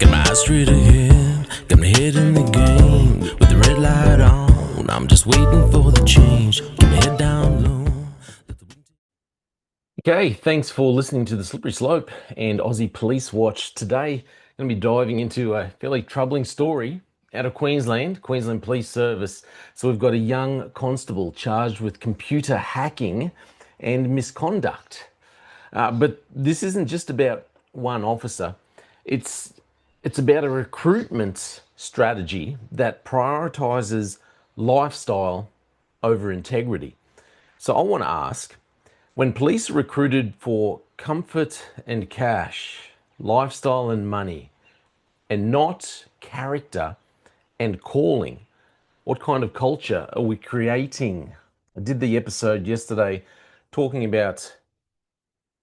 Got my eyes straight ahead, got my head in the game. With the red light on, I'm just waiting for the change. Keep my head down low. Okay, thanks for listening to The Slippery Slope and Aussie Police Watch. Today, I'm going to be diving into a fairly troubling story out of Queensland Police Service. So we've got a young constable charged with computer hacking and misconduct. But this isn't just about one officer. It's about a recruitment strategy that prioritizes lifestyle over integrity. So I want to ask, when police are recruited for comfort and cash, lifestyle and money, and not character and calling, what kind of culture are we creating? I did the episode yesterday talking about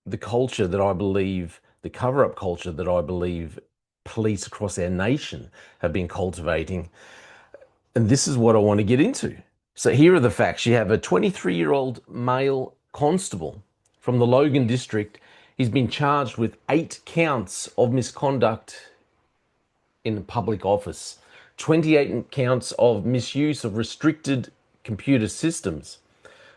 the culture that I believe, the cover-up culture that I believe police across our nation have been cultivating. And this is what I want to get into. So here are the facts. You have a 23-year-old male constable from the Logan District. He's been charged with 8 counts of misconduct in public office, 28 counts of misuse of restricted computer systems.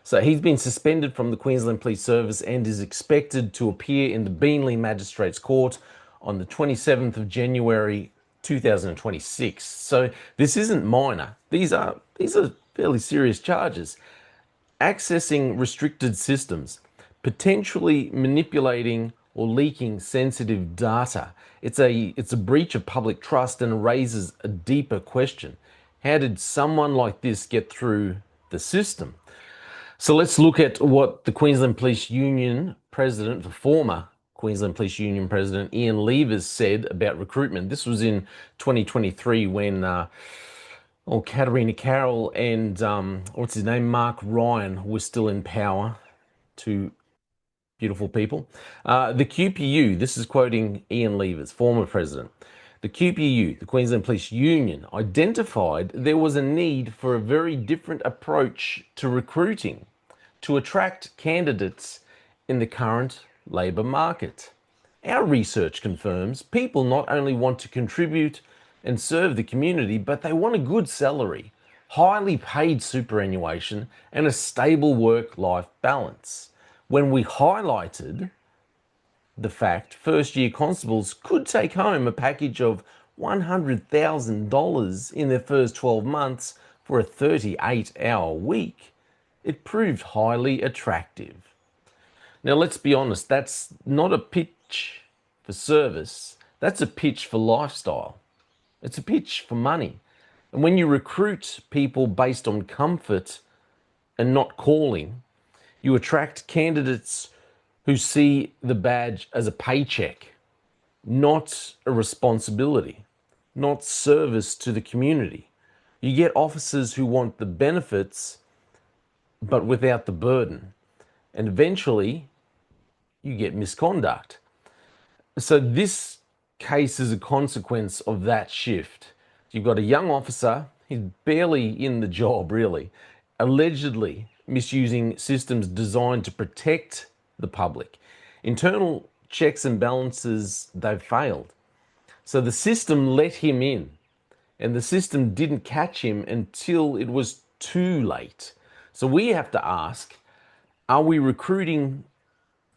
So he's been suspended from the Queensland Police Service and is expected to appear in the Beenleigh Magistrates Court on the 27th of January 2026. So this isn't minor. These are fairly serious charges. Accessing restricted systems, potentially manipulating or leaking sensitive data. It's a breach of public trust and raises a deeper question. How did someone like this get through the system? So let's look at what the Queensland Police Union president, the former Queensland Police Union president, Ian Levers, said about recruitment. This was in 2023 when Katarina Carroll and what's his name, Mark Ryan, was still in power. Two beautiful people. The QPU, this is quoting Ian Levers, former president. The QPU, the Queensland Police Union, identified there was a need for a very different approach to recruiting to attract candidates in the current labour market. Our research confirms people not only want to contribute and serve the community, but they want a good salary, highly paid superannuation, and a stable work-life balance. When we highlighted the fact first-year constables could take home a package of $100,000 in their first 12 months for a 38-hour week, it proved highly attractive. Now, let's be honest, that's not a pitch for service, that's a pitch for lifestyle. It's a pitch for money. And when you recruit people based on comfort and not calling, you attract candidates who see the badge as a paycheck, not a responsibility, not service to the community. You get officers who want the benefits but without the burden. And eventually, you get misconduct. So this case is a consequence of that shift. You've got a young officer, he's barely in the job really, allegedly misusing systems designed to protect the public. Internal checks and balances, they've failed. So the system let him in, and the system didn't catch him until it was too late. So we have to ask, are we recruiting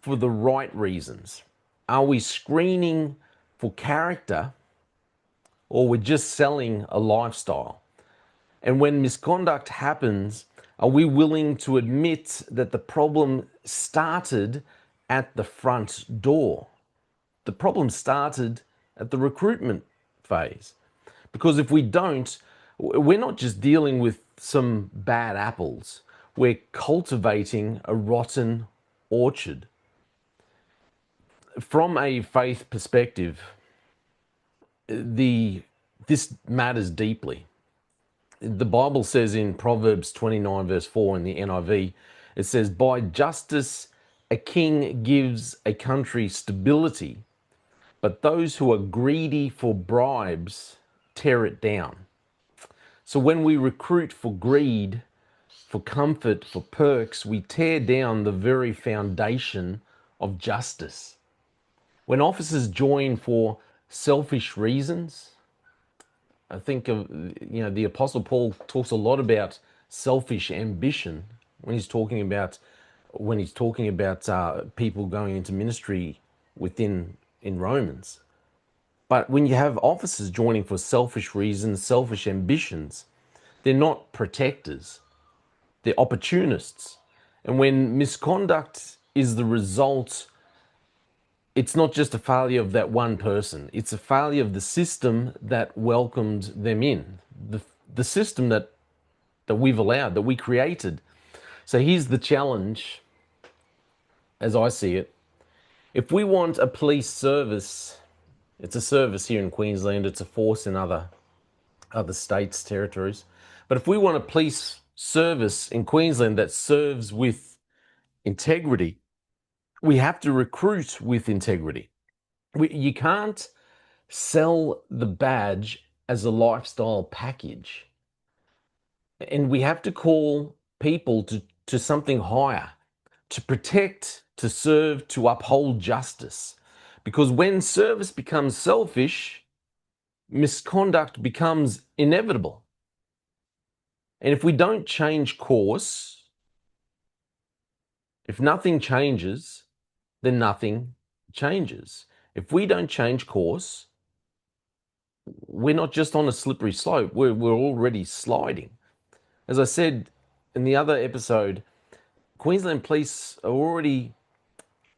for the right reasons? Are we screening for character, or we're just selling a lifestyle? And when misconduct happens, are we willing to admit that the problem started at the front door? The problem started at the recruitment phase. Because if we don't, we're not just dealing with some bad apples. We're cultivating a rotten orchard. From a faith perspective, this matters deeply. The Bible says in Proverbs 29 verse 4 in the NIV, it says, "By justice a king gives a country stability, but those who are greedy for bribes tear it down." So when we recruit for greed, for comfort, for perks, we tear down the very foundation of justice. When officers join for selfish reasons. I think of, the Apostle Paul talks a lot about selfish ambition when he's talking about people going into ministry in Romans. But when you have officers joining for selfish reasons, selfish ambitions, they're not protectors, they're opportunists. And when misconduct is the result, it's not just a failure of that one person, it's a failure of the system that welcomed them in, the system that we've allowed, that we created. So here's the challenge, as I see it. If we want a police service, it's a service here in Queensland, it's a force in other states, territories. But if we want a police service in Queensland that serves with integrity, we have to recruit with integrity. You can't sell the badge as a lifestyle package. And we have to call people to something higher, to protect, to serve, to uphold justice. Because when service becomes selfish, misconduct becomes inevitable. And if we don't change course, if nothing changes, then nothing changes. If we don't change course, we're not just on a slippery slope, we're already sliding. As I said in the other episode, Queensland Police are already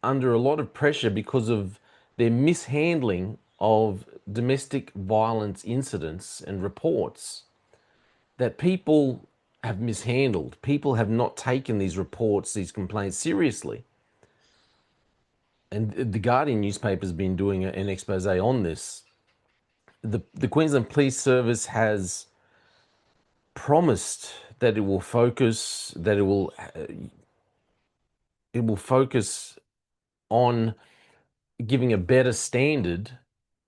under a lot of pressure because of their mishandling of domestic violence incidents and reports that people have mishandled. People have not taken these reports, these complaints seriously. And the Guardian newspaper has been doing an expose on this. The Queensland Police Service has promised that it will focus on giving a better standard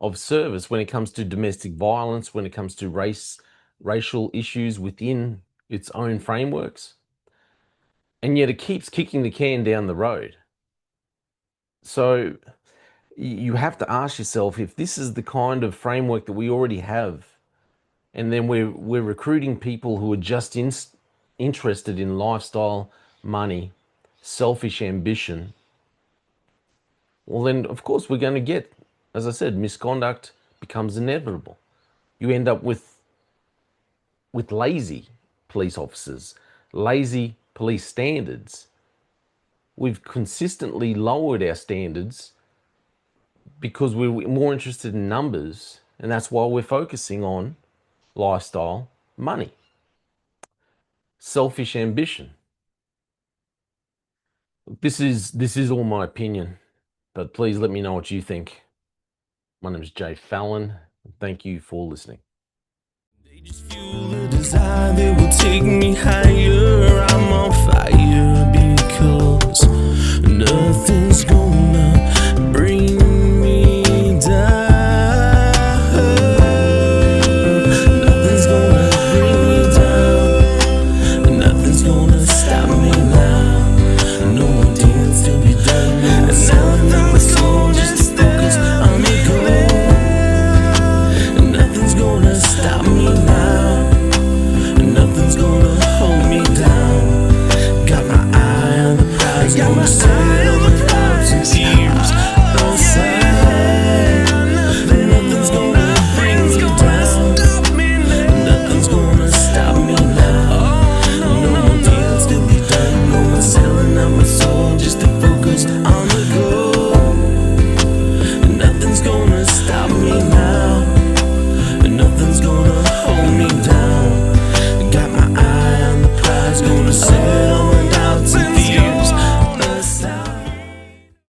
of service when it comes to domestic violence, when it comes to racial issues within its own frameworks. And yet it keeps kicking the can down the road. So you have to ask yourself, if this is the kind of framework that we already have, and then we're recruiting people who are just interested in lifestyle, money, selfish ambition, well then of course we're going to get, as I said, misconduct becomes inevitable. You end up with lazy police officers, lazy police standards. We've consistently lowered our standards because we're more interested in numbers, and that's why we're focusing on lifestyle, money, selfish ambition. This is all my opinion, but please let me know what you think. My name is Jay Fallon. Thank you for listening. They just fuel a desire that will take me higher. I'm on fire because nothing's going